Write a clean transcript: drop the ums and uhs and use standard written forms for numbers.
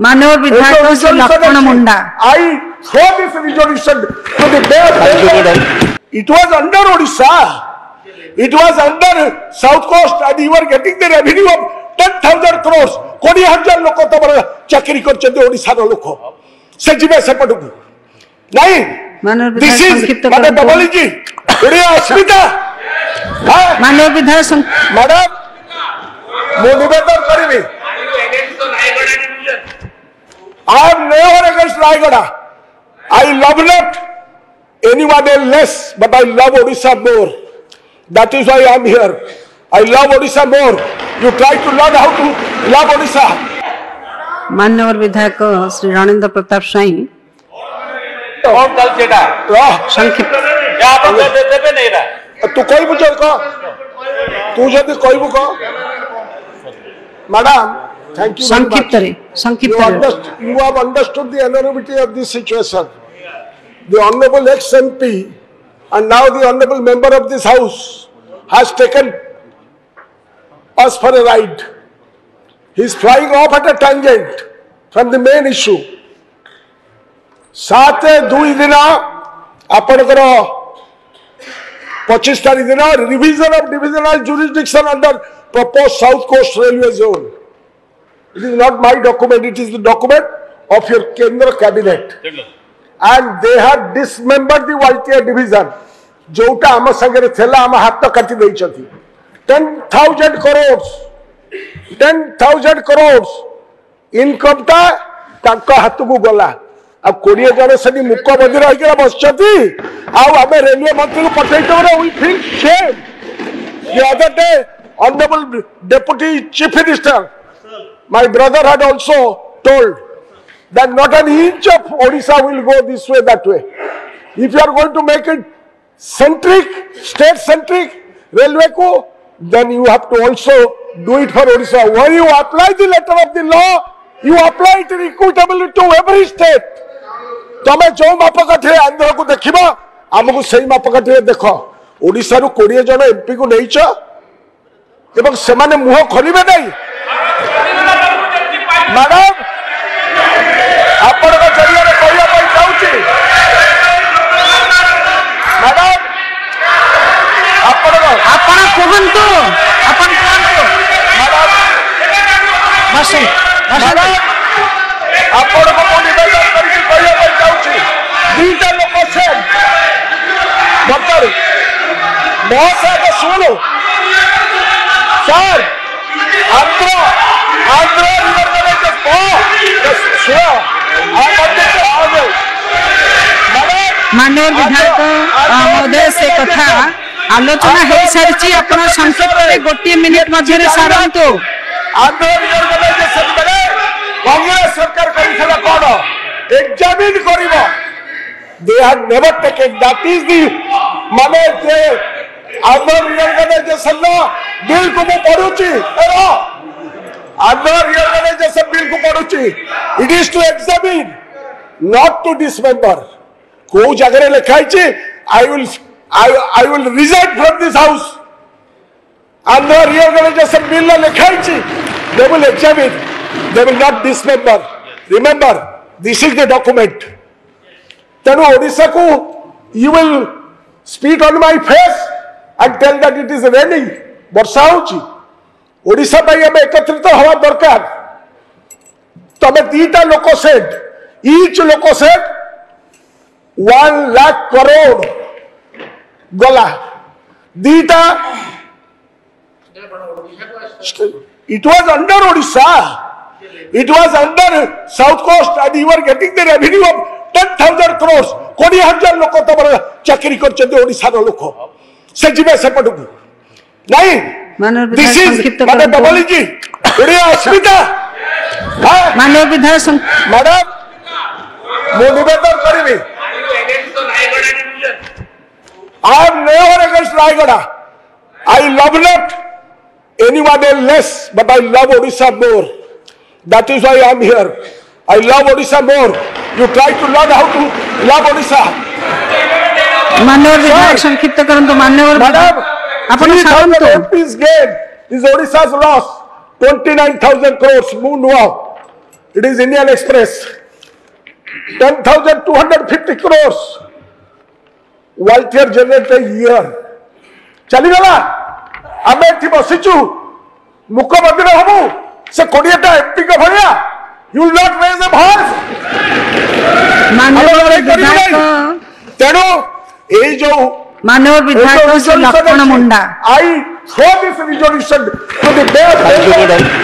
माननीय विधायक श्री लक्ष्मण मुंडा, I throw this resolution to the mayor. It was under Odisha. It was under South Coast, and you were getting the revenue of 10,000 crores. 20,000 लोक तमर चाकरी करछते ओडिसा रो लोक से जिबे सेपटू नहीं। दिस इज माने बबली जी ओडिया अस्मिता माननीय विधायक मैडम मो निवेदन करिवे I am never against Raigada. I love not anyone else less, but I love Odisha more. That is why I am here. I love Odisha more. You try to learn how to love Odisha. माननीय विधायक श्री रणेंद्र प्रताप स्वाई कौन कल चेटा संक्षिप्त या अपन देबे नहीं रहा तू कोई बुझ को तू जदी कहबू को मैडम thank you संक्षिप्त you have understood the enormity of this situation. The honorable ex-MP and now the honorable member of this house has taken us for a ride. He is flying off at a tangent from the main issue. 7-2 दिन आपनकर 25 तारीख दिन revision of divisional jurisdiction under proposed South Coast Railway Zone. It is not my document, it is the document of your Kendra cabinet. And they have dismembered the YTI division. जोटा आम संगे थेला आम हाथ काटी देई छथि 10,000 crores 10,000 crores इनकम ता ताका हाथ को गला आ 20 जन सनी मुख बंदी रही के बसछथि आ आमे रेलवे मंत्री को पठैतो रे we feel shame. The other day honorable deputy chief minister my brother had also told that not an inch of Odisha will go this way, that way. If you are going to make it centric, state-centric railway ko, then you have to also do it for Odisha. When you apply the letter of the law, you apply it equitably to every state. तमे जो मापकाठी आंध्र को देखिबा हमको सही मापकाठी देख ओडिसा रु 20 जन MP को नहींच एवं से माने मुह खोलिबे नहीं. मैडम आपण का जरिया रे कहया पई जाउची मैडम आपण कहंतु मैडम बसे मैडम आपण को निवेदन करके कहया पई जाउची दीटा लोक से डॉक्टर बहुत सारे सुनो सर आंध्र माननीय विधायक महोदय से कथा आलोचना हो सारी अपन संक्षेप गोटे मिनिट मध्य सारंतु. आंध्र रिओर्गानाइजेशन बेले कांग्रेस सरकार करिसला कोन एग्जामिन करिवो. They have never taken that is the माने जे आंध्र रिओर्गानाइजेशन नो बिल को पढुची एरो आंध्र रिओर्गानाइजेशन बिल को पढुची. It is to examine not to dismember. को जगह लिखाई छि I will resign from this house. Andhra reorganization bill लिखाई छि they will examine, they will not dismember. Remember, this is the document. तेणु ओडिशा को you will spit on my face and tell that it is raining. वर्षा होची ओडिशा पाई हम एकत्रित हवा दरकार. तमे दीटा लोक सेट each लोक सेट 1 लाख करोड़ गला दीटा. It was under Odisha, it was under South Coast, and you were getting the revenue of 10,000 crores. 20,000 लोक तमर चाकरी करछते ओडिसा रो लोक से जिबे सेपटू नहीं. दिस इज माने बबली जी ओडिया अस्मिता माननीय विधायक मैडम मो निवेदन करिवे I am never against Raigada. I love not anyone else less, but I love Odisha more. That is why I am here. I love Odisha more. You try to learn how to love Odisha. माननीय विधायक संक्षिप्त करंतु. माननीय madam अपन सारंतु. MP's gain is Odisha's loss. 29,000 crores. Move now. It is Indian Express. 10,250 crores. Welfare generator year. चलीगला आमे एठी बसिचु मुख्यमंत्री हबु से 20टा एमपी का भलिया you will not raise a voice माननीय विधायक तेणु एई जो माननीय विधायक लक्ष्मण मुंडा I throw this resolution to the